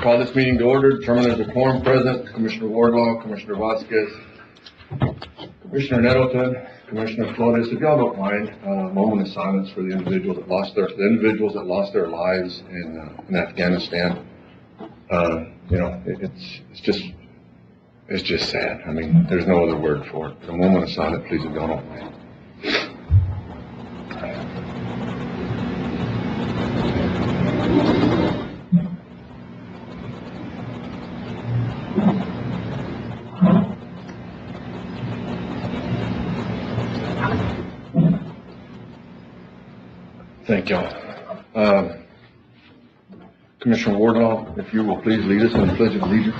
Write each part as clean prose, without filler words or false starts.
Call this meeting to order. Determine there's a quorum present. Commissioner Wardlaw, Commissioner Vasquez, Commissioner Nettleton, Commissioner Flores. If y'all don't mind, a moment of silence for the individuals that lost their lives in Afghanistan. It's just sad. I mean, there's no other word for it. A moment of silence, please, if y'all don't mind. Thank y'all. Commissioner Wardlaw, if you will please lead us in the Pledge of Allegiance.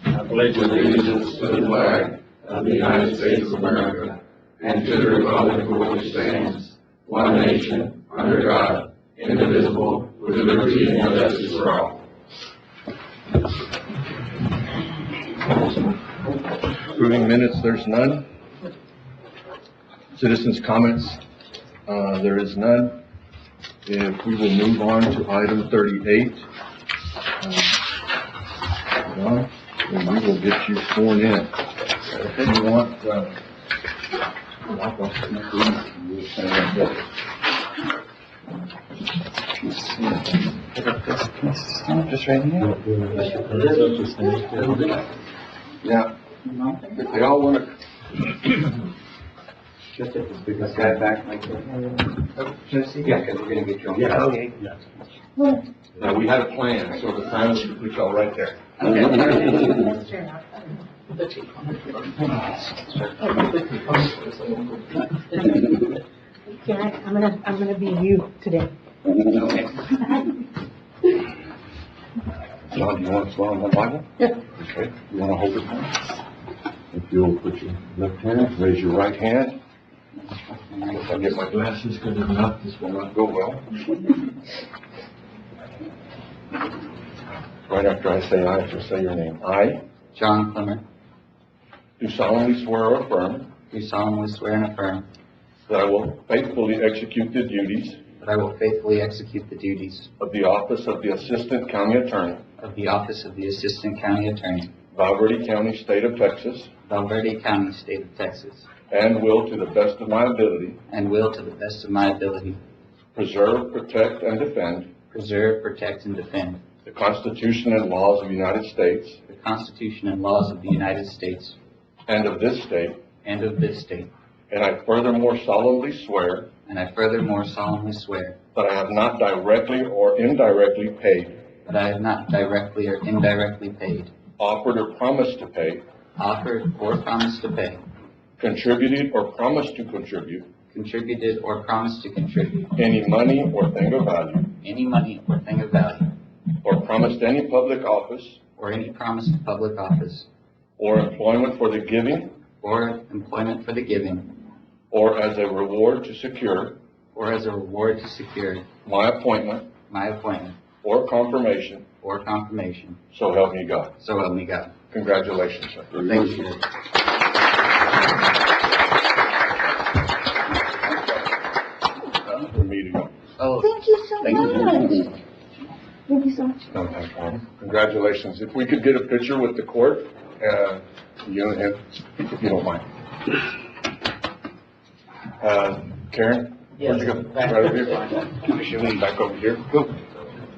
I pledge allegiance to the flag of the United States of America and to the republic for which it stands, one nation, under God, indivisible, with liberty and justice for all. Approving minutes, there's none. Citizens' comments, there is none. If we will move on to item 38, John, and we will get you sworn in. If you want, just right here. yeah, if they all want to. Just take this big guy back like that. Yeah, because we're going to get you on. Yeah. Okay. Now, we had a plan, so the plan was to put y'all right there. I'm gonna be you today. Okay. John, do you want to swear on the Bible? Yeah. Okay. You want to hold it? If you'll put your left hand, raise your right hand. If I get my glasses good enough, this will not go well. Right after I say I, just say your name. I John Clement, do solemnly swear or affirm do solemnly swear and affirm that I will faithfully execute the duties that I will faithfully execute the duties of the office of the Assistant County Attorney, of the office of the Assistant County Attorney, Valverde County, State of Texas, Valverde County, State of Texas, and will, to the best of my ability, and will, to the best of my ability, preserve, protect, and defend preserve, protect, and defend the Constitution and laws of the United States the Constitution and laws of the United States and of this state, and of this state. and I furthermore solemnly swear And I furthermore solemnly swear that I have not directly or indirectly paid, that I have not directly or indirectly paid, offered or promised to pay, offered or promised to pay, contributed or promised to contribute contributed or promised to contribute any money or thing of value, any money or thing of value, or promised any public office or any promised public office, or employment for the giving or employment for the giving, or as a reward to secure or as a reward to secure my appointment my appointment or confirmation, or confirmation. so help me God. So help me God. Congratulations, sir. Thank you. For me to go. Oh, Thank you so Thank you. much. Thank you so much. No, no problem. Congratulations. If we could get a picture with the court, you and him, if you don't mind. Karen? Yes. Where'd you go? Right over here? Commissioner, back over here. Go.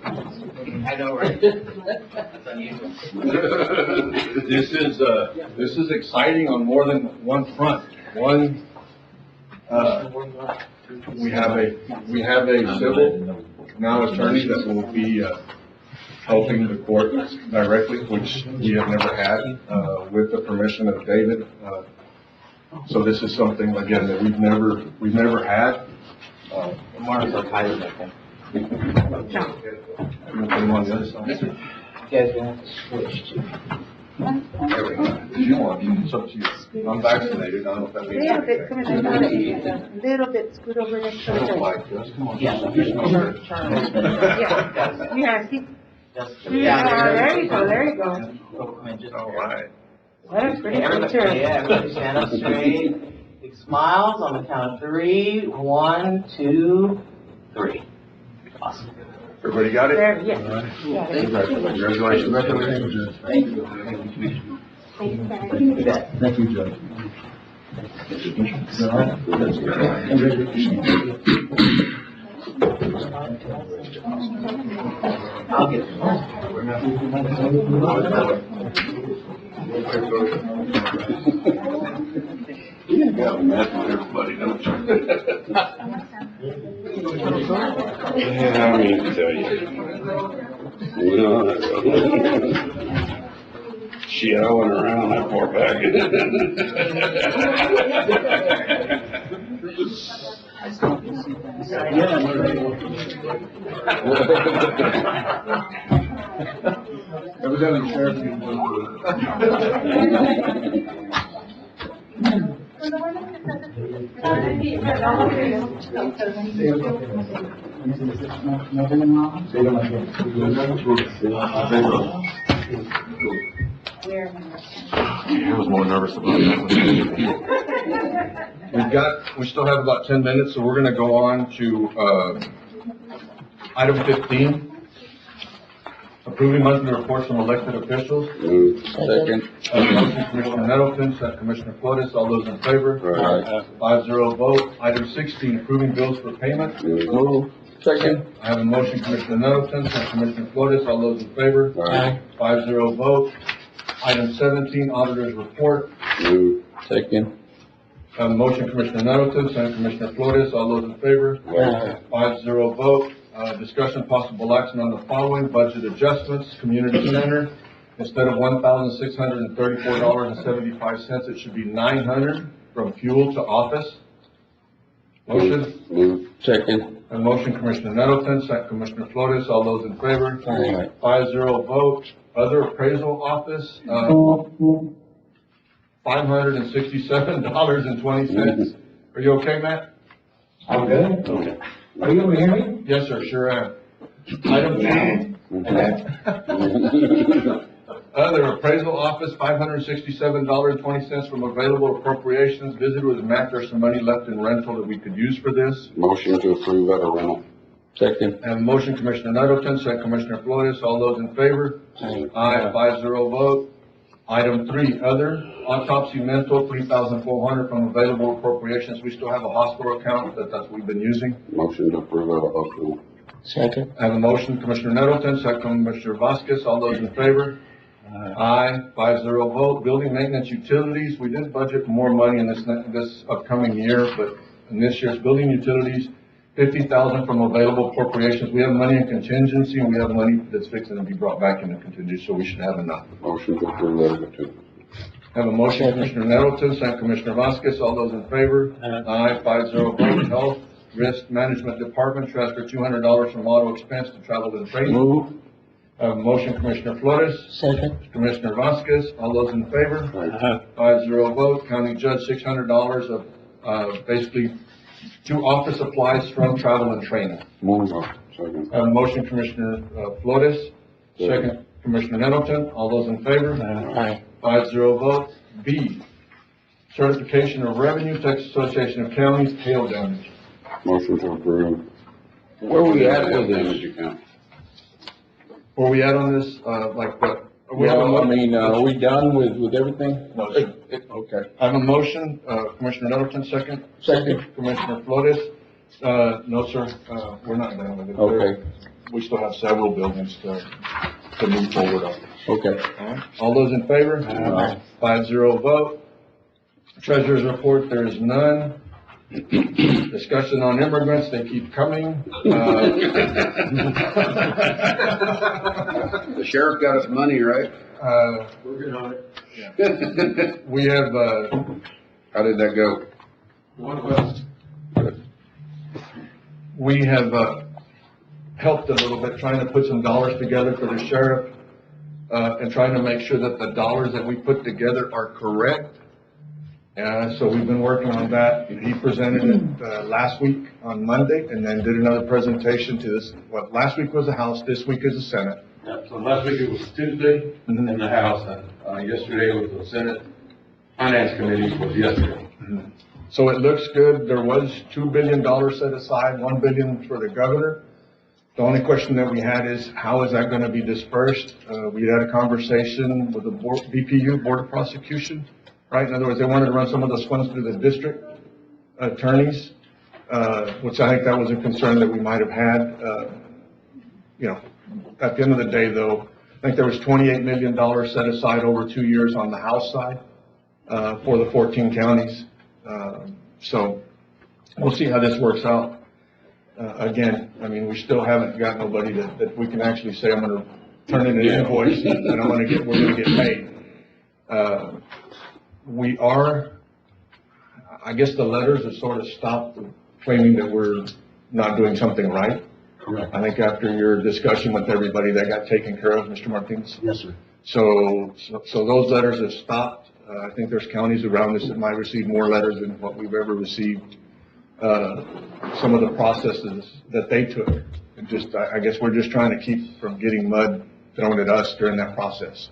I know, right? That's unusual. This is exciting on more than one front. One, we have a civil now attorney that will be helping the court directly, which we have never had, with the permission of David. So this is something, again, that we've never had. Mark's our pilot, I think. You want to put him on the other side? You guys will have to switch to. There we go. If you want, it's up to you. I'm vaccinated, I don't know if that means. Little bit, come on, little bit, scoot over next to I the don't judge. like this. Yeah, yeah, see, Just, there you go, there you go. I mean, just. All right. What a pretty Everybody, picture. yeah, everybody stand up straight. Big smiles on the count of 3. 1, 2, 3. Everybody got it? There, yes. Yeah. Congratulations. Thank you, Senator. Thank you, Judge. I'll get it. You got mess with everybody, don't you? Yeah, I mean to tell you. You know, shit, I went around that far back. Evidently, Sheriff, you I was more nervous about that. We still have about 10 minutes, so we're gonna go on to, item 15. Approving monthly reports from elected officials. Second. Motion Commissioner Nettleton, second Commissioner Flores, all those in favor? Right. 5-0 vote. Item 16, approving bills for payment. Move. Second. I have a motion, Commissioner Nettleton, second Commissioner Flores, all those in favor? Aye. 5-0 vote. Item 17, auditor's report. Move. Second. I have a motion, Commissioner Nettleton, second Commissioner Flores, all those in favor? 5-0 vote. Discussion possible action on the following budget adjustments. Community center, instead of $1,634.75, it should be $900 from fuel to office. Motion. Move. Second. A motion, Commissioner Nettleton, second Commissioner Flores, all those in favor? Aye. 5-0 vote. Other appraisal office, $567.20. Are you okay, Matt? I'm good. Okay. Are you able to hear me? Yes, sir, sure am. Item two, other appraisal office, $567.20 from available appropriations. Visited with Matt, there's some money left in rental that we could use for this. Motion to approve out of rental. Second. I have a motion, Commissioner Nettleton, second Commissioner Flores, all those in favor? Aye, 5-0 vote. Item three, other, autopsy mental, $3,400 from available appropriations. We still have a hospital account that's what we've been using. Motion to approve out of hospital. Second. I have a motion, Commissioner Nettleton, second Commissioner Vasquez, all those in favor? Aye, 5-0 vote. Building maintenance utilities, we did budget more money in this upcoming year, but in this year's building utilities, $50,000 from available appropriations. We have money in contingency, and we have money that's fixing to be brought back into contingency, so we should have enough. Motion to approve out of contingency. Have a motion, Commissioner Nettleton, second Commissioner Vasquez, all those in favor? Aye, 5-0 vote. Health Risk Management Department, transfer $200 from auto expense to travel and training. Move. Have a motion, Commissioner Flores, Second. Commissioner Vasquez, all those in favor? Aye. 5-0 vote. County Judge, $600 of, basically, two office supplies from travel and training. Move. Second. Have a motion, Commissioner Flores, second Commissioner Nettleton, all those in favor? Aye. 5-0 vote. B, certification of revenue, Texas Association of Counties, hail damage. Motion to approve. Where we at with damage account? Where we at on this, like what? We have a Well, I mo- mean, are we done with everything? No, sir. Okay. I have a motion, Commissioner Nettleton, second. Second. Commissioner Flores, no, sir, we're not done with it. Okay. We still have several buildings to move forward on. Okay. All right. All those in favor? Aye. 5-0 vote. Treasurer's report, there is none. Discussion on immigrants, they keep coming. The sheriff got us money, right? We're good on it. Yeah. We have, How did that go? we have, helped a little bit, trying to put some dollars together for the sheriff, and trying to make sure that the dollars that we put together are correct. So we've been working on that. He presented it, last week on Monday, and then did another presentation to this, last week was the House, this week is the Senate. Yeah, so last week it was Tuesday Mhm. in the House, and, yesterday was the Senate Finance Committee was yesterday. So it looks good. There was $2 billion set aside, $1 billion for the governor. The only question that we had is, how is that gonna be dispersed? We had a conversation with the board, BPU, Board of Prosecution, right? In other words, they wanted to run some of those funds through the district attorneys, which I think that was a concern that we might have had. You know, at the end of the day, though, I think there was $28 million set aside over 2 years on the House side, for the 14 counties. So we'll see how this works out. Again, I mean, we still haven't got nobody that we can actually say, I'm gonna turn in an invoice and we're gonna get paid. We are, I guess the letters have sort of stopped claiming that we're not doing something right. Correct. I think after your discussion with everybody, that got taken care of, Mr. Martinez. Yes, sir. So those letters have stopped. I think there's counties around us that might receive more letters than what we've ever received. Some of the processes that they took, and I guess we're just trying to keep from getting mud thrown at us during that process.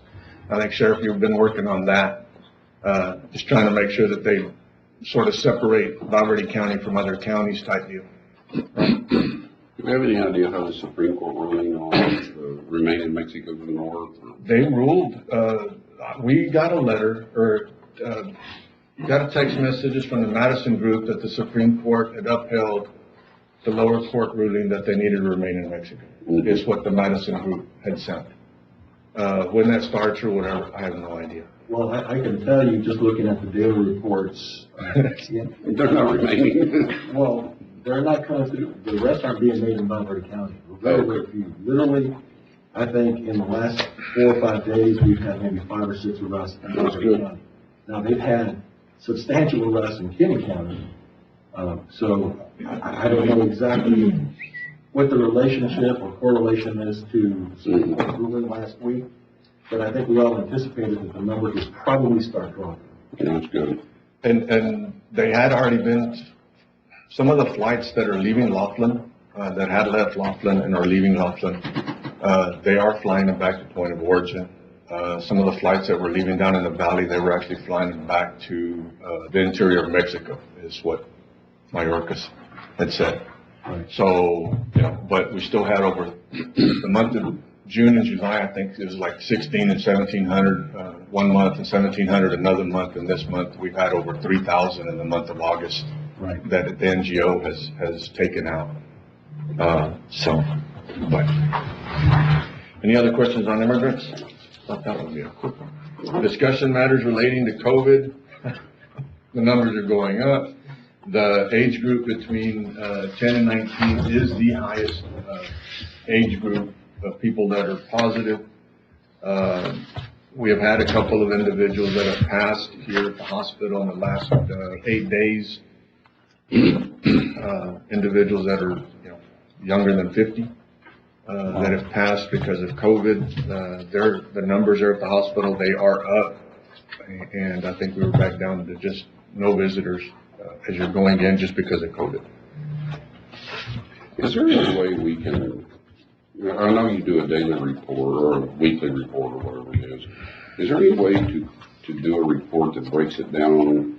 I think, Sheriff, you've been working on that, just trying to make sure that they sort of separate Valverde County from other counties type deal. Do we have any idea how the Supreme Court ruling on remain in Mexico to the north? They ruled, we got a letter, or got a text messages from the Madison group that the Supreme Court had upheld the lower court ruling that they needed to remain in Mexico, is what the Madison group had sent. When that starts or whatever, I have no idea. Well, I can tell you, just looking at the daily reports, They're not remaining. well, they're not coming through, the rest aren't being made in Valverde County. Very, very few. Literally, I think in the last 4 or 5 days, we've had maybe 5 or 6 arrests in Valverde County. Now, they've had substantial arrests in Kinney County. So I don't know exactly what the relationship or correlation is to Supreme Court ruling last week, but I think we all anticipated that the number would probably start dropping. That's good. And they had already been, some of the flights that are leaving Laflin, that had left Laflin and are leaving Laflin, they are flying them back to point of origin. Some of the flights that were leaving down in the valley, they were actually flying them back to the interior of Mexico, is what Mayorkas had said. Right. So, you know, but we still had over the month of June and July, I think it was like 16 and 1,700 one month and 1,700 another month, and this month we've had over 3,000 in the month of August. Right. That the NGO has taken out. But any other questions on immigrants? Thought that would be a quick one. Discussion matters relating to COVID. The numbers are going up. The age group between 10 and 19 is the highest age group of people that are positive. We have had a couple of individuals that have passed here at the hospital in the last 8 days. Individuals that are, you know, younger than 50 that have passed because of COVID. The numbers are at the hospital, they are up, and I think we were back down to just no visitors as you're going in just because of COVID. Is there any way we can, I know you do a daily report or a weekly report or whatever it is. Is there any way to do a report that breaks it down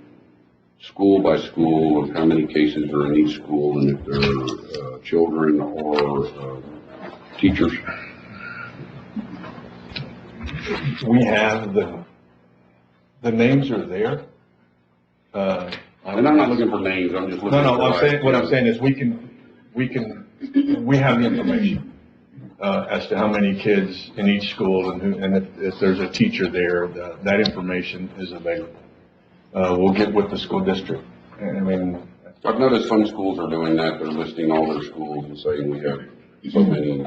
school by school of how many cases are in each school and if they're children or teachers? We have the names are there. And I'm not looking for names, I'm just looking for. What I'm saying is we have the information, as to how many kids in each school and if there's a teacher there, that information is available. We'll get with the school district. I mean, I've noticed some schools are doing that, they're listing all their schools and saying we have so many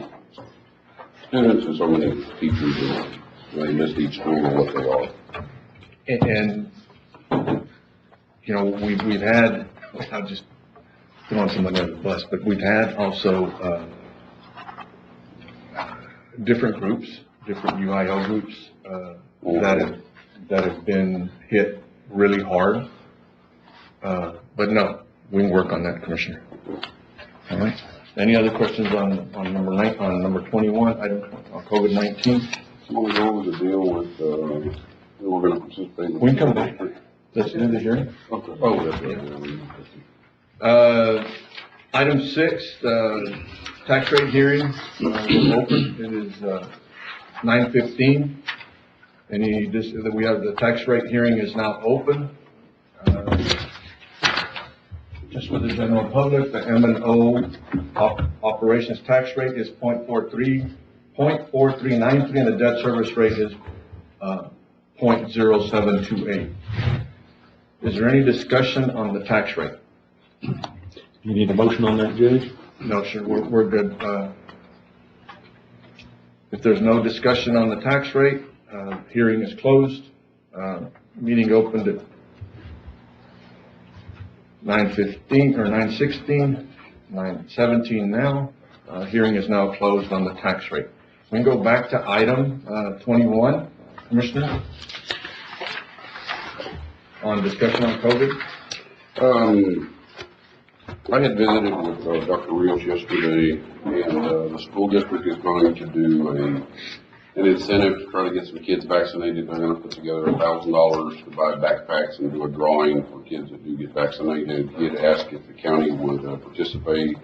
students and so many teachers, and they list each school and what they are. and you know, we've had, I'll just throw on someone under the bus, but we've had also different groups, different UIO groups that have been hit really hard. But no, we can work on that, Commissioner. All right. Any other questions on number 21, item on COVID-19? I want to go over the deal with, we're going to participate. We can come back. Let's do the hearing. Okay. Oh, that's right. Item 6, tax rate hearing, open. It is, 9:15. We have the tax rate hearing is now open. Just for the general public, the M&O operations tax rate is 0.4393, and the debt service rate is, 0.0728. Is there any discussion on the tax rate? You need a motion on that, Judge? No, sir, we're good. If there's no discussion on the tax rate, hearing is closed. Meeting opened at 9:15 or 9:16, 9:17 now. Hearing is now closed on the tax rate. We can go back to item 21, Commissioner, on discussion on COVID. I had visited with Dr. Rios yesterday, and the school district is going to do an incentive to try to get some kids vaccinated. They're going to put together $1,000 to buy backpacks and do a drawing for kids that do get vaccinated. He had asked if the county would participate.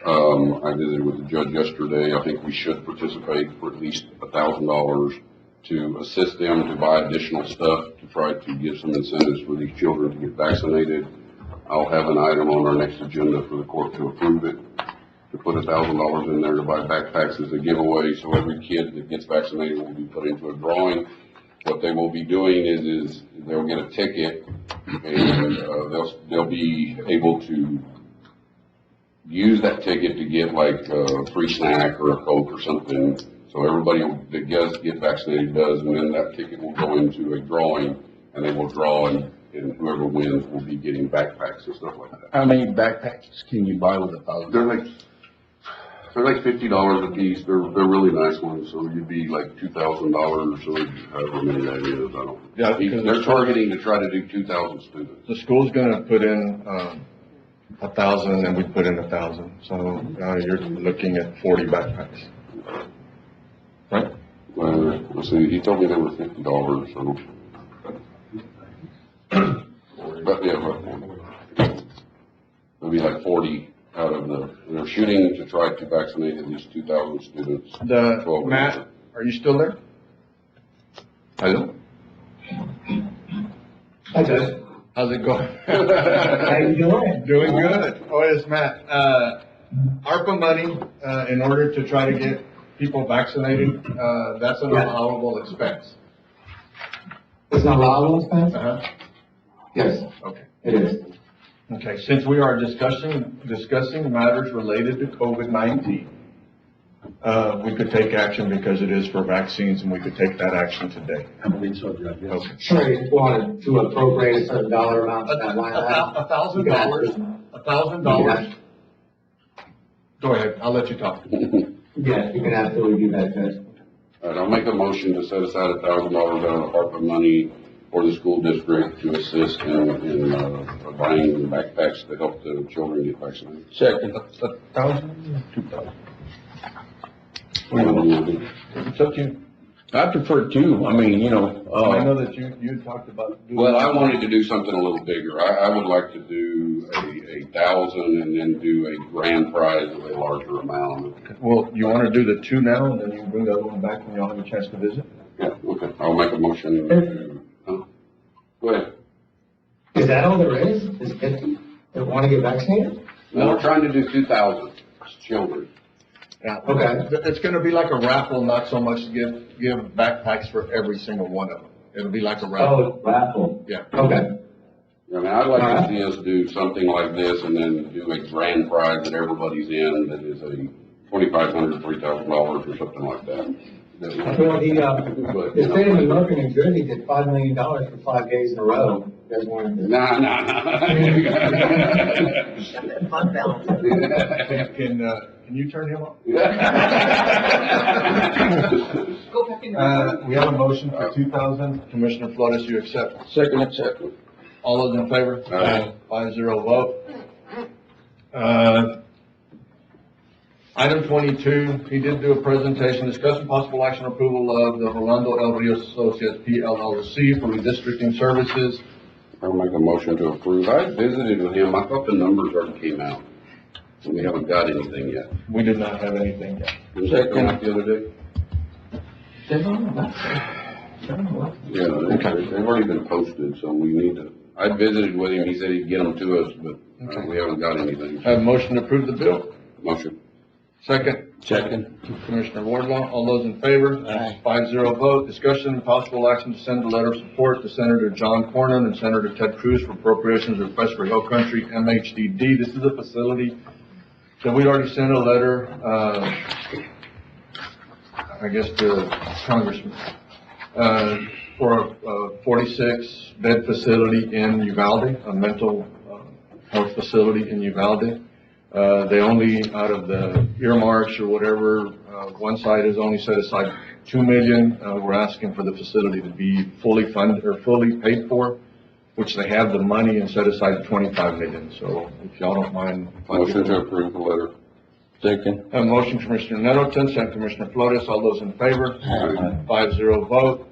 I visited with the judge yesterday. I think we should participate for at least $1,000 to assist them to buy additional stuff to try to give some incentives for these children to get vaccinated. I'll have an item on our next agenda for the court to approve it, to put $1,000 in there to buy backpacks as a giveaway. So every kid that gets vaccinated will be put into a drawing. What they will be doing is they'll get a ticket, and they'll be able to use that ticket to get like a free snack or a Coke or something. So everybody that does get vaccinated does, and then that ticket will go into a drawing, and they will draw, and whoever wins will be getting backpacks and stuff like that. How many backpacks can you buy with $1,000? They're like $50 a piece. They're really nice ones. So you'd be like $2,000, so however many that is. I don't. Yeah, because they're targeting to try to do 2,000 students. The school's gonna put in, 1,000, and we put in 1,000. So, you're looking at 40 backpacks. Right? Let's see. He told me they were $50. So. But yeah, it'll be like 40 out of they're shooting to try to vaccinate at least 2,000 students. Matt, are you still there? Hello? Hi, Judge. How's it going? How you doing? Doing good. Oh, yes, Matt. ARPA money, in order to try to get people vaccinated, that's an allowable expense. It's an allowable expense? Uh-huh. Yes, Okay. it is. Okay, since we are discussing matters related to COVID-19, we could take action because it is for vaccines, and we could take that action today. I believe so, Judge, yes. Okay. Sure, if you wanted to appropriate a certain dollar amount to that line item. $1,000. $1,000. Go ahead, I'll let you talk. Yes, you can absolutely do that, Judge. All right, I'll make a motion to set aside $1,000 out of ARPA money for the school district to assist in buying backpacks to help the children get vaccinated. Second. 1,000, 2,000. It's up to you. I prefer two. I mean, I know that you talked about doing. Well, I wanted to do something a little bigger. I would like to do a 1,000 and then do a grand prize of a larger amount. Well, you want to do the two now, and then you can bring the other one back when y'all have a chance to visit? Yeah, okay. I'll make a motion. Go ahead. Is that all there is 50 that want to get vaccinated? No, we're trying to do 2,000 children. Yeah. Okay. It's gonna be like a raffle, not so much to give backpacks for every single one of them. It'll be like a raffle. Oh, raffle. Yeah. Okay. I mean, I'd like to see us do something like this and then do a grand prize that everybody's in that is a $2,500, $3,000 or something like that. Well, the state of New York and New Jersey did $5 million for 5 days in a row. You guys wanted to? Nah. Fund balance. Can you turn him off? Go back in. We have a motion for 2,000. Commissioner Flores, you accept? Second, accept. All those in favor? Aye. 5-0 vote. Item 22, he did do a presentation, discussing possible action approval of the Rolando El Rios Associates PLLC for redistricting services. I'll make a motion to approve. I visited with him. I thought the numbers already came out. We haven't got anything yet. We did not have anything yet. Was that come out the other day? Yeah, they've already been posted, so we need to, I visited with him, he said he'd get them to us, but we haven't got anything. I have a motion to approve the bill. Motion. Second. Second. Commissioner Wardlaw, all those in favor? Aye. 5-0 vote. Discussion and possible action to send a letter of support to Senator John Cornyn and Senator Ted Cruz for appropriations request for Hill Country MHDD. This is a facility that we already sent a letter, I guess to Congressman, for a 46-bed facility in Uvalde, a mental health facility in Uvalde. They only, out of the earmarks or whatever, one side has only set aside $2 million. We're asking for the facility to be fully funded or fully paid for, which they have the money and set aside $25 million. So if y'all don't mind. Motion to approve the letter. Second. A motion, Commissioner Nettleton, second Commissioner Flores, all those in favor? 5-0 vote.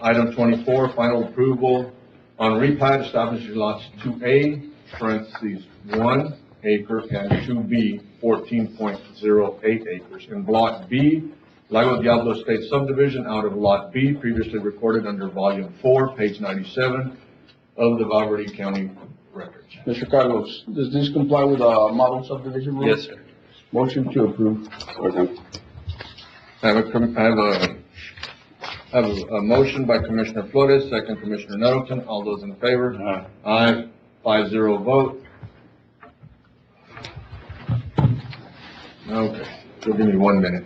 Item 24, final approval on replat establishing lots 2A, parentheses 1 acre, and 2B, 14.08 acres. In Block B, Lago Diablo State Subdivision out of Lot B, previously recorded under Volume 4, page 97 of the Valverde County records. Mr. Carlos, does this comply with model subdivision rules? Yes, sir. Motion to approve. Second. I have a motion by Commissioner Flores, second Commissioner Nettleton. All those in favor? Aye. 5-0 vote. Okay, so give me 1 minute.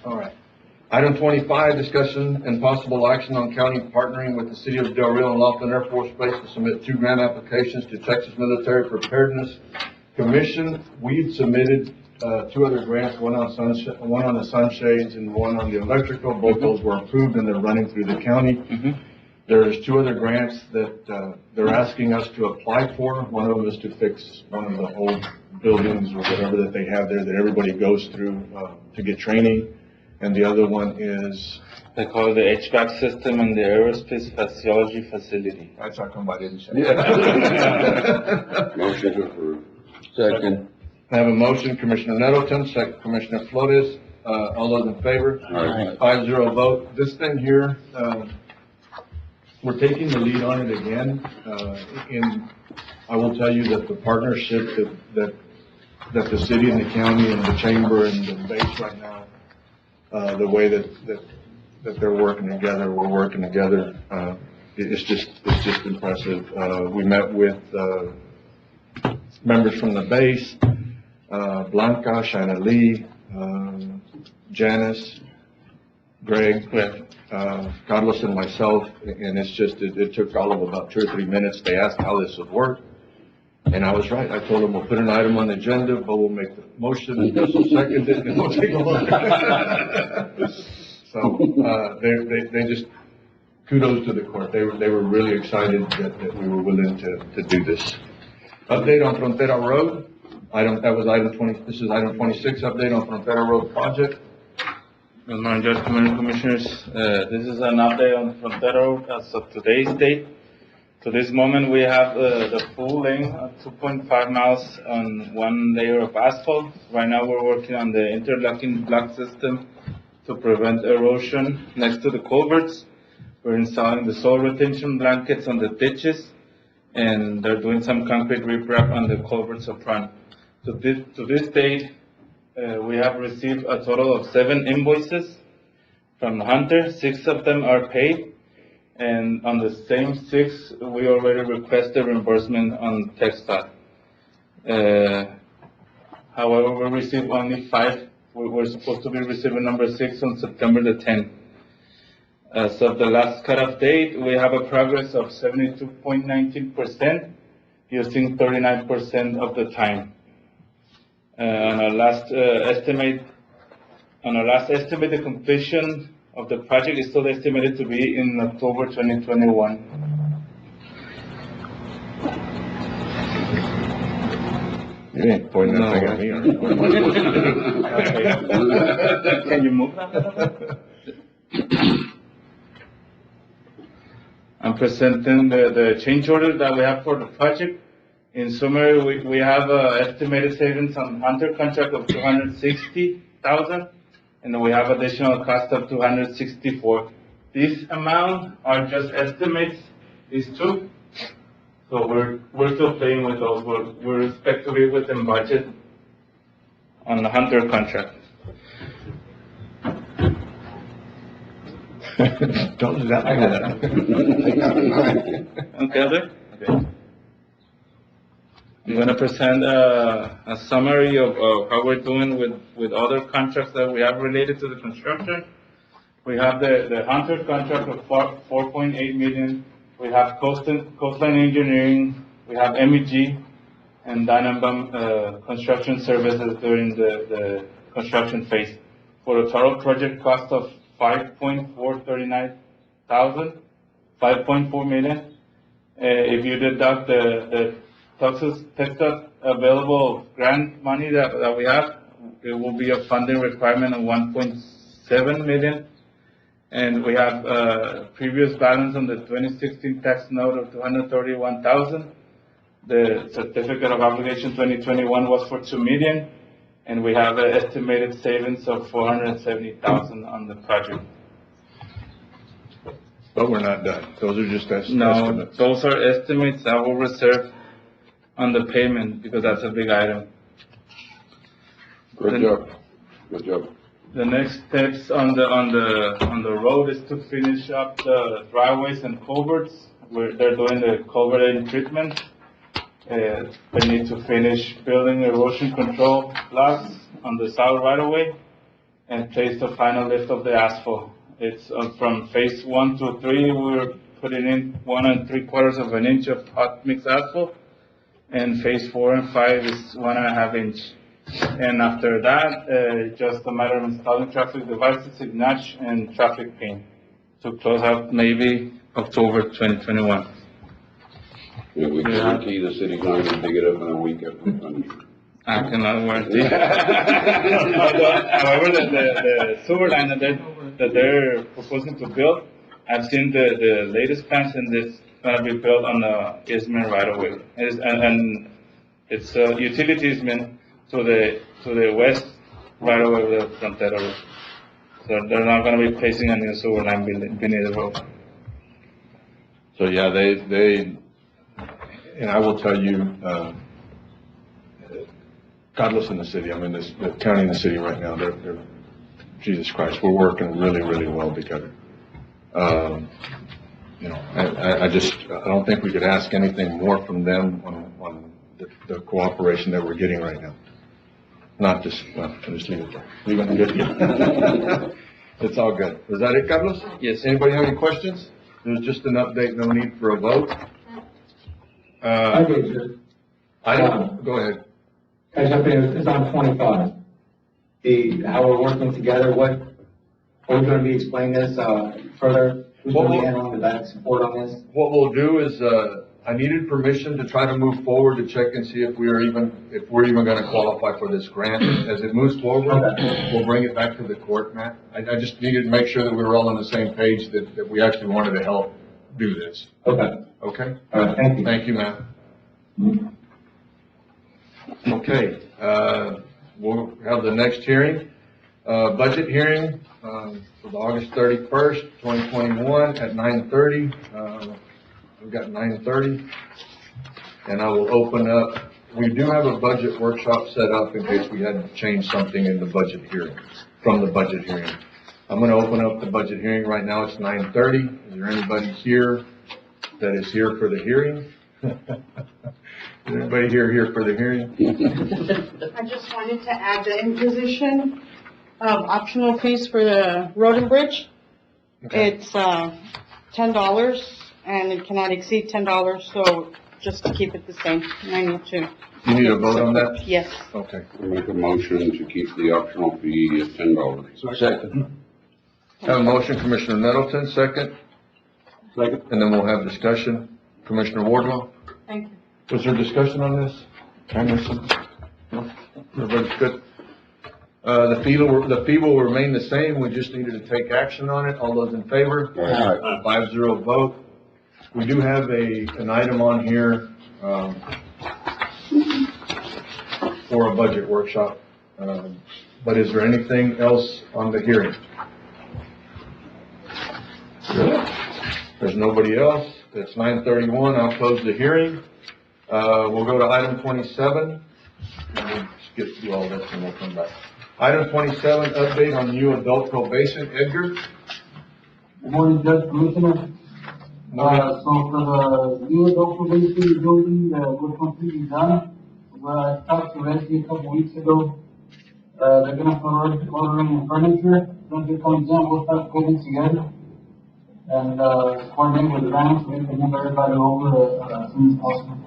All right. Item 25, discussion and possible action on county partnering with the city of Del Rio and Laflin Air Force Base to submit 2 grant applications to Texas Military Preparedness Commission. We'd submitted 2 other grants, one on the sunshades and one on the electrical. Both those were approved and they're running through the county. There's 2 other grants that they're asking us to apply for. One of them is to fix one of the old buildings or whatever that they have there that everybody goes through to get training. And the other one is, They call it the HVAC system in the aerospace physiology facility. that's how come I didn't say. Motion to approve. Second. I have a motion, Commissioner Nettleton, second Commissioner Flores. All those in favor? Aye. 5-0 vote. This thing here, we're taking the lead on it again. I will tell you that the partnership that the city and the county and the chamber and the base right now, the way that they're working together, we're working together. It's just impressive. We met with members from the base, Blanca, Shanna Lee, Janice, Greg, Carlos and myself, and it took all of about 2 or 3 minutes. They asked how this would work, and I was right. I told them we'll put an item on the agenda, but we'll make the motion, and Chris will second it, and we'll take a vote. So, they just, kudos to the court. They were really excited that we were willing to do this. Update on Frontera Road. This is item 26, update on Frontera Road project. Good morning, Judge, Commissioners. This is an update on Frontero as of today's date. To this moment, we have the full length of 2.5 miles on 1 layer of asphalt. Right now, we're working on the interlocking block system to prevent erosion next to the culverts. We're installing the soil retention blankets on the ditches, and they're doing some concrete riprap on the culverts up front. To this date, we have received a total of 7 invoices from Hunter. 6 of them are paid, and on the same 6, we already requested reimbursement on TxDOT. However, we received only 5. We're supposed to be receiving number 6 on September the 10th. As of the last cutoff date, we have a progress of 72.19%, using 39% of the time. On our last estimate, the completion of the project is still estimated to be in October 2021. You ain't pointing that thing at me, are you? Can you move that? I'm presenting the change order that we have for the project. In summary, we have estimated savings on Hunter contract of $260,000, and we have additional cost of $264,000. These amounts are just estimates, these two. So we're still playing with those. We expect to be within budget on the Hunter contract. Don't do that like that. Okay, Alder? Okay. I'm gonna present a summary of how we're doing with other contracts that we have related to the construction. We have the Hunter contract of $4.8 million. We have Coastline Engineering. We have MEG and Dynabum Construction Services during the construction phase for a total project cost of $5.4 million. If you deduct the Texas available grant money that we have, it will be a funding requirement of $1.7 million. And we have previous balance on the 2016 tax note of $231,000. The certificate of obligation 2021 was for $2 million. And we have an estimated savings of $470,000 on the project. But we're not done. Those are just No, estimates. those are estimates. I will reserve on the payment because that's a big item. Good job. Good job. The next steps on the road is to finish up the driveways and culverts. They're doing the culvert and treatment. They need to finish building erosion control blocks on the south right of way and place the final lift of the asphalt. It's from phase 1 to 3, we're putting in 1 3/4 of an inch of hot mix asphalt, and phase 4 and 5 is 1.5 inch. And after that, just a matter of installing traffic devices, signage, and traffic paint to close out maybe October 2021. Yeah, we guarantee the city's not gonna dig it up in a week after we finish. I cannot guarantee. However, the sewer line that they're proposing to build, I've seen the latest plans, and it's gonna be built on the easement right away. And it's a utility easement to the west right away of the Frontera Road. So they're not gonna be placing a new sewer line beneath the road. So, yeah, they, and I will tell you, God bless in the city. I mean, the county and the city right now, they're Jesus Christ, we're working really, really well together. You know, I don't think we could ask anything more from them on the cooperation that we're getting right now. Not just, well, I'll just leave it there. Leave it good. It's all good. Is that it, Carlos? Yes. Anybody have any questions? There's just an update, no need for a vote. I do, sir. Go ahead. Can I jump in? It's on 25. How we're working together, are we gonna be explaining this, further? Who's gonna be handling the back support on this? What we'll do is, I needed permission to try to move forward to check and see if we're even gonna qualify for this grant. As it moves forward, we'll bring it back to the court, Matt. I just needed to make sure that we were all on the same page, that we actually wanted to help do this. Okay. Okay? All right, thank you. Thank you, Matt. Okay, we'll have the next hearing, budget hearing, for the August 31st, 2021 at 9:30. We've got 9:30, and I will open up, we do have a budget workshop set up in case we had to change something in the budget hearing, from the budget hearing. I'm gonna open up the budget hearing right now, it's 9:30. Is there anybody here that is here for the hearing? Is anybody here for the hearing? I just wanted to add the imposition of optional fees for the road and bridge. Okay. It's, $10 and it cannot exceed $10, so just to keep it the same, I need to. You need a vote on that? Yes. Okay. I make a motion to keep the optional fee at $10. Second. Have a motion, Commissioner Nettleton, second, Second. and then we'll have discussion. Commissioner Wardlaw, Thank you. was there discussion on this? Anderson? Everybody's good? The fee will remain the same, we just needed to take action on it. All those in favor? Aye. 5-0 vote. We do have an item on here, for a budget workshop. But is there anything else on the hearing? There's nobody else. It's 9:31. I'll close the hearing. We'll go to item 27. We'll skip through all this and we'll come back. Item 27, update on new adult probation. Edgar? Good morning, Judge, Commissioner. So for the new adult probation building, we're completely done. I talked to Reggie a couple weeks ago. They're gonna start ordering furniture. Once it comes in, we'll start putting it together. And, coordinate with the banks, so we can move everybody over, as soon as possible.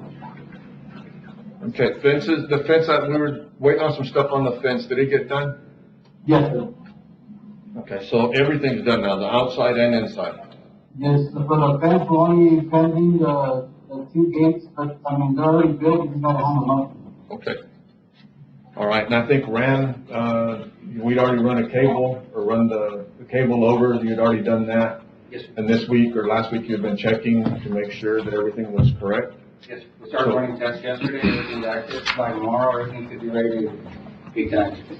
Okay, fences, the fence, we were waiting on some stuff on the fence. Did it get done? Yes, sir. Okay, so everything's done now, the outside and inside. Yes, for the fence, we're only pending the two gates, but, I mean, they're already built, we just gotta hang them up. Okay. All right, and I think we'd already run a cable, or run the cable over, you'd already done that. Yes, And this week or last week, you've been checking to make sure that everything was correct? yes. We started running tests yesterday, everything's active. By tomorrow, everything should be ready to be connected.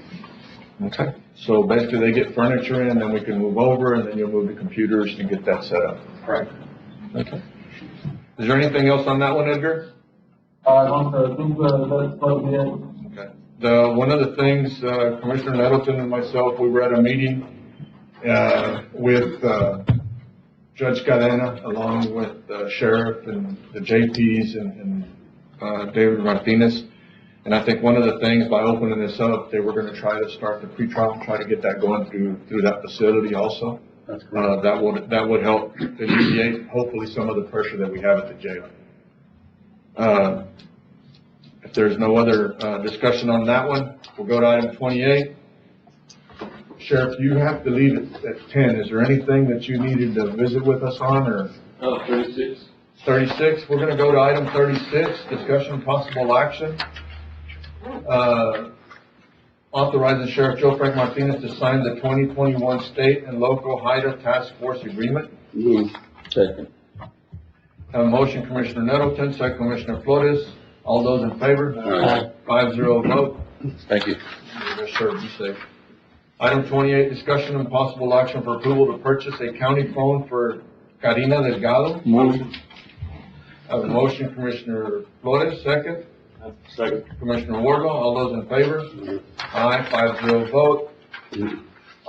Okay. So basically, they get furniture in, then we can move over, and then you'll move the computers to get that set up. Correct. Okay. Is there anything else on that one, Edgar? No, sir, I think, that's what we did. Okay. One of the things, Commissioner Nettleton and myself, we were at a meeting, with, Judge Cadena, along with the sheriff and the JPs and David Martinez. And I think one of the things, by opening this up, they were gonna try to start the pretrial, try to get that going through that facility also. That's great. That would help alleviate, hopefully, some of the pressure that we have at the jail. If there's no other, discussion on that one, we'll go to item 28. Sheriff, you have to leave at 10. Is there anything that you needed to visit with us on, or? 36. 36, we're gonna go to item 36, discussion possible action. Authorizing Sheriff Joe Frank Martinez to sign the 2021 state and local HIDA task force agreement. Move. Second. Have a motion, Commissioner Nettleton, second Commissioner Flores. All those in favor? Aye. 5-0 vote. Thank you. Yes, sir, be safe. Item 28, discussion and possible action for approval to purchase a county phone for Karina Delgado. Move. Have a motion, Commissioner Flores, second. Second. Commissioner Wardlaw, all those in favor? Aye, 5-0 vote.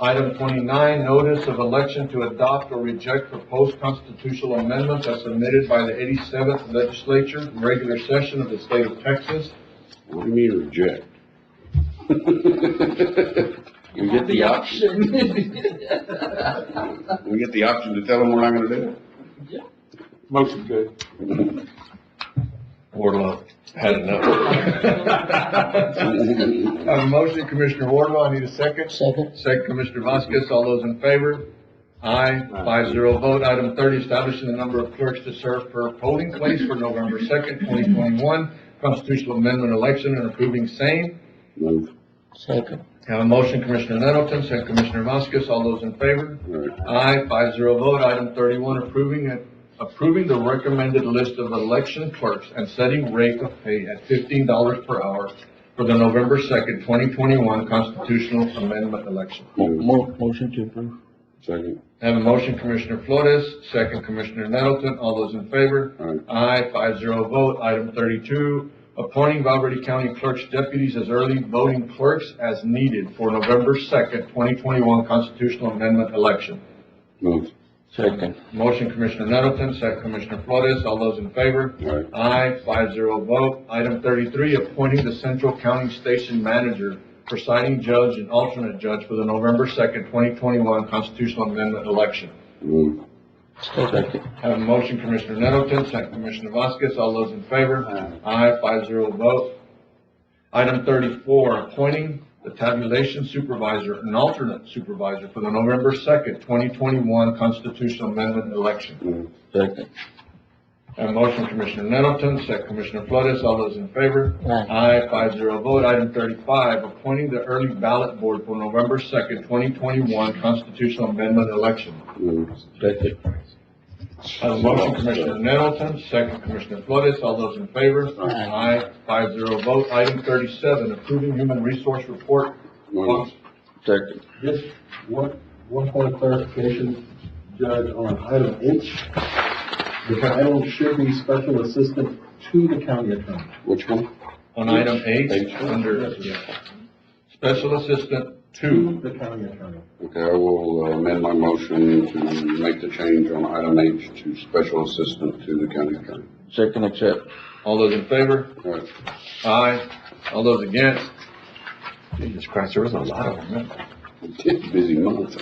Item 29, notice of election to adopt or reject proposed constitutional amendments as submitted by the 87th Legislature, regular session of the state of Texas. What do you mean reject? You get the option. We get the option to tell them we're not gonna do it? Motion good. Wardlaw had enough. Have a motion, Commissioner Wardlaw, I need a second. Second. Second, Commissioner Vasquez, all those in favor? Aye, 5-0 vote. Item 30, establishing the number of clerks to serve per polling place for November 2nd, 2021, constitutional amendment election, and approving same. Move. Second. Have a motion, Commissioner Nettleton, second Commissioner Vasquez, all those in favor? Aye, 5-0 vote. Item 31, approving the recommended list of election clerks and setting rate of pay at $15 per hour for the November 2nd, 2021 constitutional amendment election. Motion to approve. Second. Have a motion, Commissioner Flores, second Commissioner Nettleton, all those in favor? Aye, 5-0 vote. Item 32, appointing Valverde County Clerk's deputies as early voting clerks as needed for November 2nd, 2021 constitutional amendment election. Move. Second. Motion, Commissioner Nettleton, second Commissioner Flores, all those in favor? Aye, 5-0 vote. Item 33, appointing the Central County Station Manager, presiding judge and alternate judge for the November 2nd, 2021 constitutional amendment election. Move. Second. Have a motion, Commissioner Nettleton, second Commissioner Vasquez, all those in favor? Aye, 5-0 vote. Item 34, appointing the tabulation supervisor and alternate supervisor for the November 2nd, 2021 constitutional amendment election. Move. Second. A motion, Commissioner Nettleton, second Commissioner Flores, all those in favor? Aye, 5-0 vote. Item 35, appointing the early ballot board for November 2nd, 2021 constitutional amendment election. A motion, Commissioner Nettleton, second Commissioner Flores, all those in favor? Aye, 5-0 vote. Item 37, approving human resource report. Second. Just one point of clarification, Judge, on item H. The title should be special assistant to the county attorney. Which one? On item H, under, special assistant to, The county attorney. Okay, I will amend my motion to make the change on item H to special assistant to the county attorney. Second accept. all those in favor? All right. Aye. All those against? Jesus Christ, there was a lot of them. Busy month.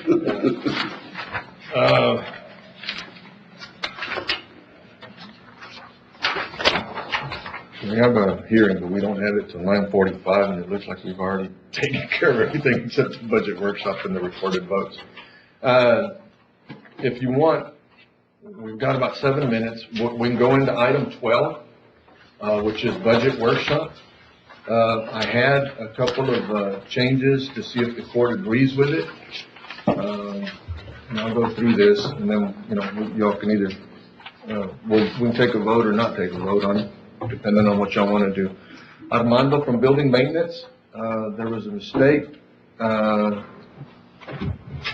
We have a hearing, but we don't have it till 9:45, and it looks like we've already taken care of everything except the budget workshop and the recorded votes. If you want, we've got about 7 minutes. We can go into item 12, which is budget workshop. I had a couple of changes to see if the court agrees with it. And I'll go through this, and then, y'all can either, we can take a vote or not take a vote on it, depending on what y'all want to do. Armando from Building Maintenance, there was a mistake.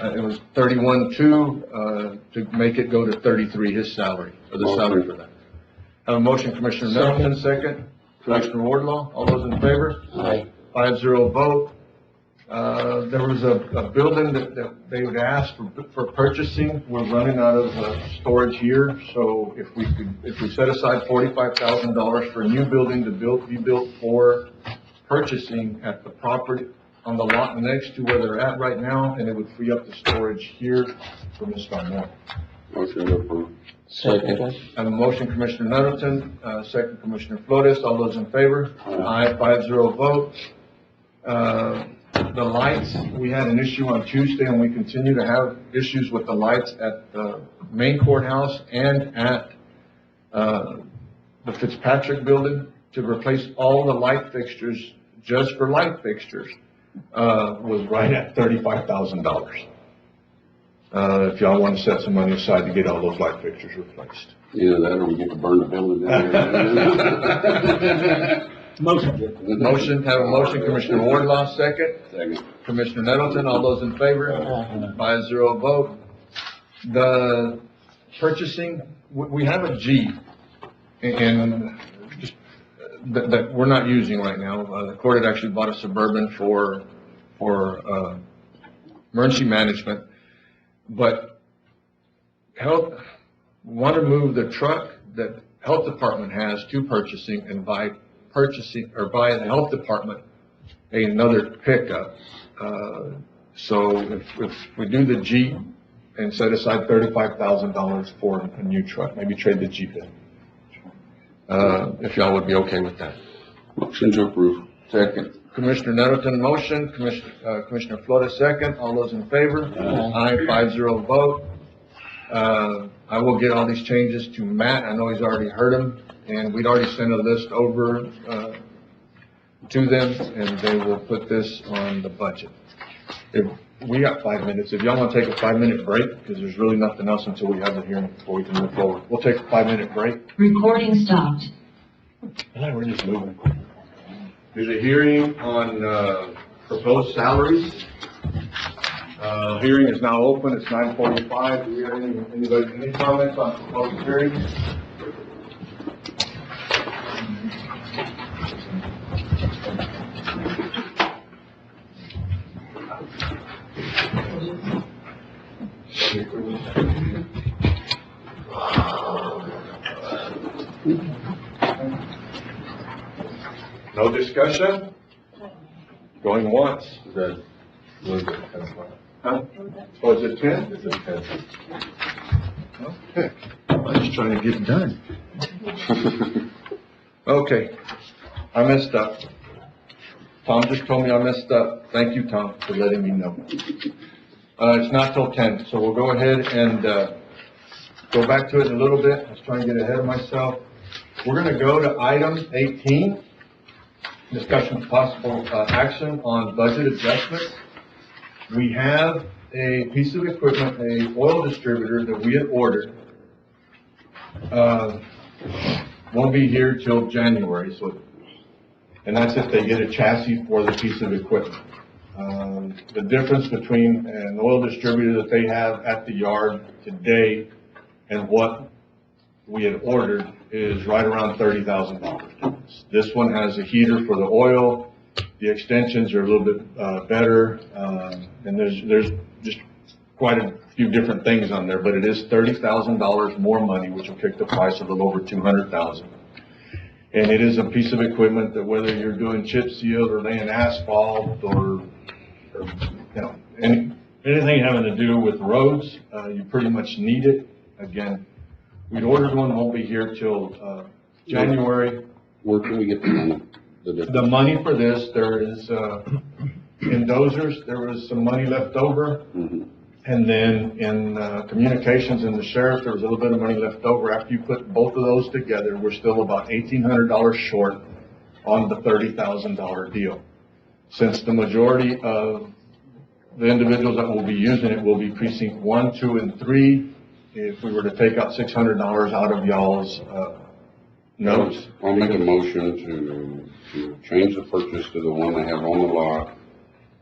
It was 31.2, to make it go to 33, his salary, or the salary for that. Have a motion, Commissioner Nettleton, second. Commissioner Wardlaw, all those in favor? Aye. 5-0 vote. There was a building that they would ask for purchasing. We're running out of storage here, so if we set aside $45,000 for a new building to be built for purchasing at the property on the lot next to where they're at right now, and it would free up the storage here for Ms. Moore. Motion to approve. Second. I have a motion, Commissioner Nettleton, second Commissioner Flores, all those in favor? Aye, 5-0 vote. The lights, we had an issue on Tuesday, and we continue to have issues with the lights at the main courthouse and at, the Fitzpatrick building. To replace all the light fixtures, just for light fixtures, was right at $35,000. If y'all want to set some money aside to get all those light fixtures replaced. Either that or we get to burn the building down. Motion, have a motion, Commissioner Wardlaw, second. Second. Commissioner Nettleton, all those in favor? 5-0 vote. The purchasing, we have a G, and just, that we're not using right now. The court had actually bought a Suburban for emergency management, but want to move the truck that health department has to purchasing and buy the health department another pickup. So if we do the Jeep and set aside $35,000 for a new truck, maybe trade the Jeep in. If y'all would be okay with that. Motion to approve. Second. Commissioner Nettleton, motion. Commissioner Flores, second. All those in favor? Aye, 5-0 vote. I will get all these changes to Matt. I know he's already heard them, and we'd already sent a list over to them, and they will put this on the budget. We got 5 minutes. If y'all want to take a 5-minute break, because there's really nothing else until we have the hearing before we can move forward. We'll take a 5-minute break. Recording stopped. We're just moving. There's a hearing on proposed salaries. Hearing is now open. It's 9:45. Do we have any comments on proposed hearings? No discussion? Going once? Huh? Oh, is it 10? It's 10. Okay. I'm just trying to get it done. Okay. I messed up. Tom just told me I messed up. Thank you, Tom, for letting me know. It's not till 10, so we'll go ahead and go back to it in a little bit. I was trying to get ahead of myself. We're gonna go to item 18, discussion of possible action on budget adjustments. We have a piece of equipment, a oil distributor that we had ordered. Won't be here till January, and that's if they get a chassis for the piece of equipment. The difference between an oil distributor that they have at the yard today and what we had ordered is right around $30,000. This one has a heater for the oil. The extensions are a little bit better, and there's just quite a few different things on there, but it is $30,000 more money, which will kick the price a little over $200,000. And it is a piece of equipment that whether you're doing chip seal or laying asphalt or you know, anything having to do with roads, you pretty much need it. Again, we'd ordered one, won't be here till January. Where can we get the money? The money for this, there is, in dozers, there was some money left over. And then in communications and the sheriff, there was a little bit of money left over. After you put both of those together, we're still about $1,800 short on the $30,000 deal. Since the majority of the individuals that will be using it will be precinct 1, 2, and 3, if we were to take out $600 out of y'all's notes. I'll make a motion to change the purchase to the one they have on the lot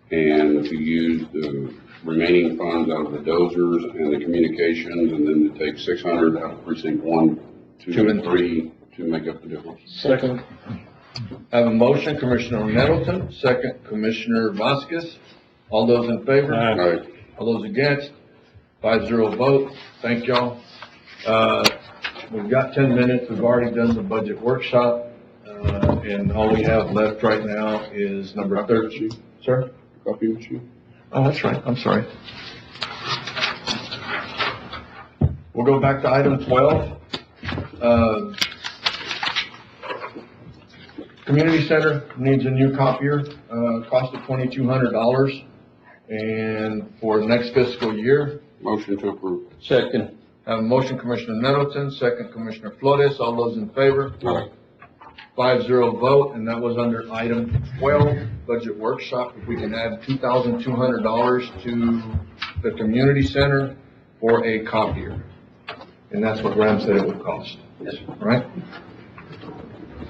and to use the remaining funds out of the dozers and the communications, and then to take $600 out of precinct 1, 2, and 3 to make up the difference. Second. I have a motion, Commissioner Nettleton, second, Commissioner Vasquez. All those in favor? Aye. All those against? 5-0 vote. Thank y'all. We've got 10 minutes. We've already done the budget workshop, and all we have left right now is number 13. Sir? Copy machine? Oh, that's right. I'm sorry. We'll go back to item 12. Community Center needs a new copier, cost of $2,200, and for next fiscal year. Motion to approve. Second. I have a motion, Commissioner Nettleton, second, Commissioner Flores. All those in favor? Aye. 5-0 vote, and that was under item 12, budget workshop. If we can add $2,200 to the community center for a copier. And that's what Graham said it would cost. Yes. Right?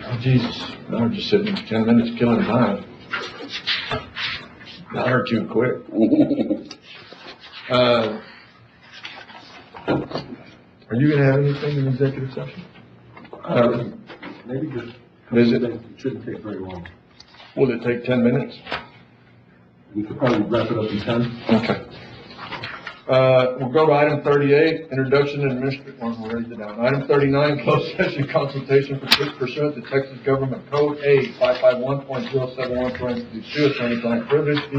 Oh, Jesus. Now we're just sitting 10 minutes killing time. An hour too quick. Are you gonna have anything in executive session? Maybe just. Visit. It shouldn't take very long. Will it take 10 minutes? We could probably wrap it up in 10. Okay. We'll go to item 38, introduction and administration, we'll read it down. Item 39, closed session consultation pursuant to Texas Government Code A 551.071, parentheses 2, attorney-client privilege, B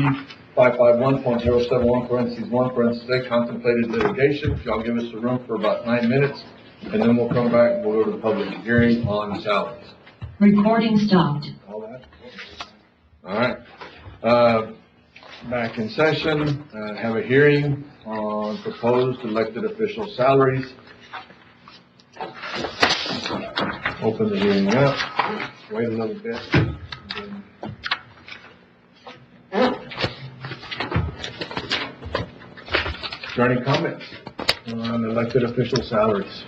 551.071, parentheses 1, parentheses A, contemplated litigation. If y'all give us a room for about 9 minutes, and then we'll come back and we'll go to the public hearing on salaries. Recording stopped. All that? All right. Back in session, have a hearing on proposed elected official salaries. Open the hearing up, wait a little bit. Is there any comments on elected official salaries?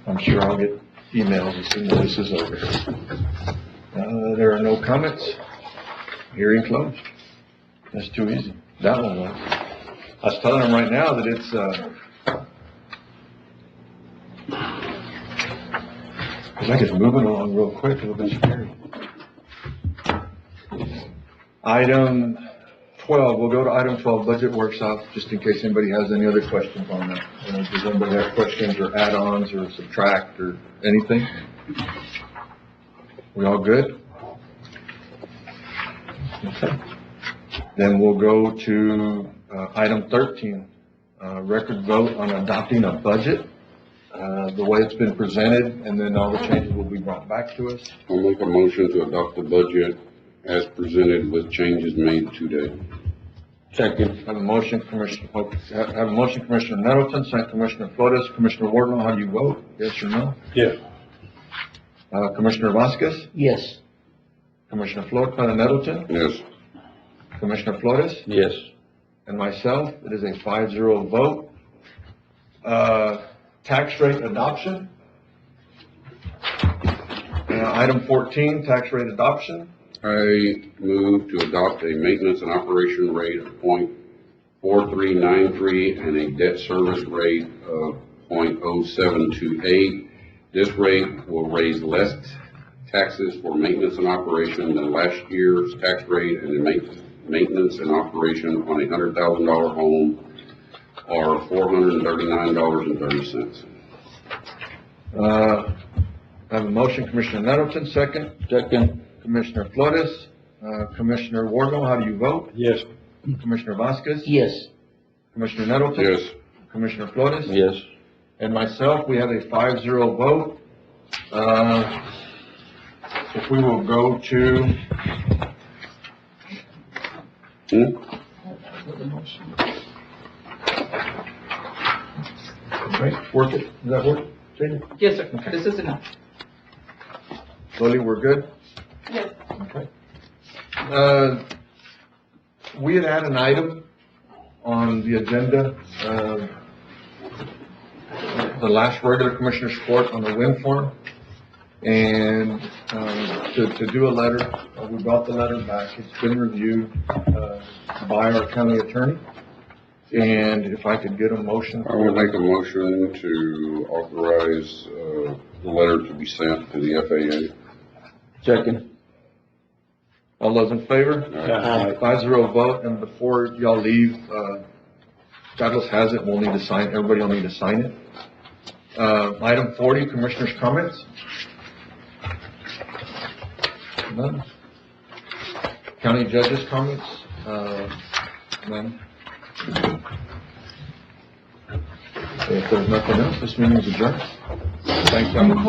I'm sure I'll get emails as soon as this is over. There are no comments. Hearing closed. That's too easy. That one was. I was telling them right now that it's, it's like it's moving along real quick, a little bit scary. Item 12, we'll go to item 12, budget workshop, just in case anybody has any other questions on that. Does anybody have questions or add-ons or subtract or anything? We all good? Okay. Then we'll go to item 13, record vote on adopting a budget, the way it's been presented, and then all the changes will be brought back to us. I'll make a motion to adopt the budget as presented with changes made today. Second. Have a motion, Commissioner Nettleton, second Commissioner Flores. Commissioner Wardlaw, how do you vote? Yes or no? Yes. Commissioner Vasquez? Yes. Commissioner Nettleton? Yes. Commissioner Flores? Yes. And myself, it is a 5-0 vote. Tax rate adoption. Item 14, tax rate adoption. I move to adopt a maintenance and operation rate of .4393 and a debt service rate of .0728. This rate will raise less taxes for maintenance and operation than last year's tax rate, and the maintenance and operation on a $100,000 home are $439.30. I have a motion, Commissioner Nettleton, second. Second. Commissioner Flores. Commissioner Wardlaw, how do you vote? Yes. Commissioner Vasquez? Yes. Commissioner Nettleton? Yes. Commissioner Flores? Yes. And myself, we have a 5-0 vote. If we will go to, right, work it, does that work? Jane? Yes, sir. This is enough. Lily, we're good? Yes. Okay. We had an item on the agenda, the last regular commissioner's court on the wind farm. And, to do a letter, we brought the letter back. It's been reviewed, by our county attorney. And if I could get a motion. I will make a motion to authorize, the letter to be sent to the FAA. Second. All those in favor? Aye. 5-0 vote, and before y'all leave, Douglas has it, we'll need to sign, everybody will need to sign it. Item 40, commissioners' comments. None. County judges' comments, none. If there's nothing else, this meeting is adjourned. Thank you.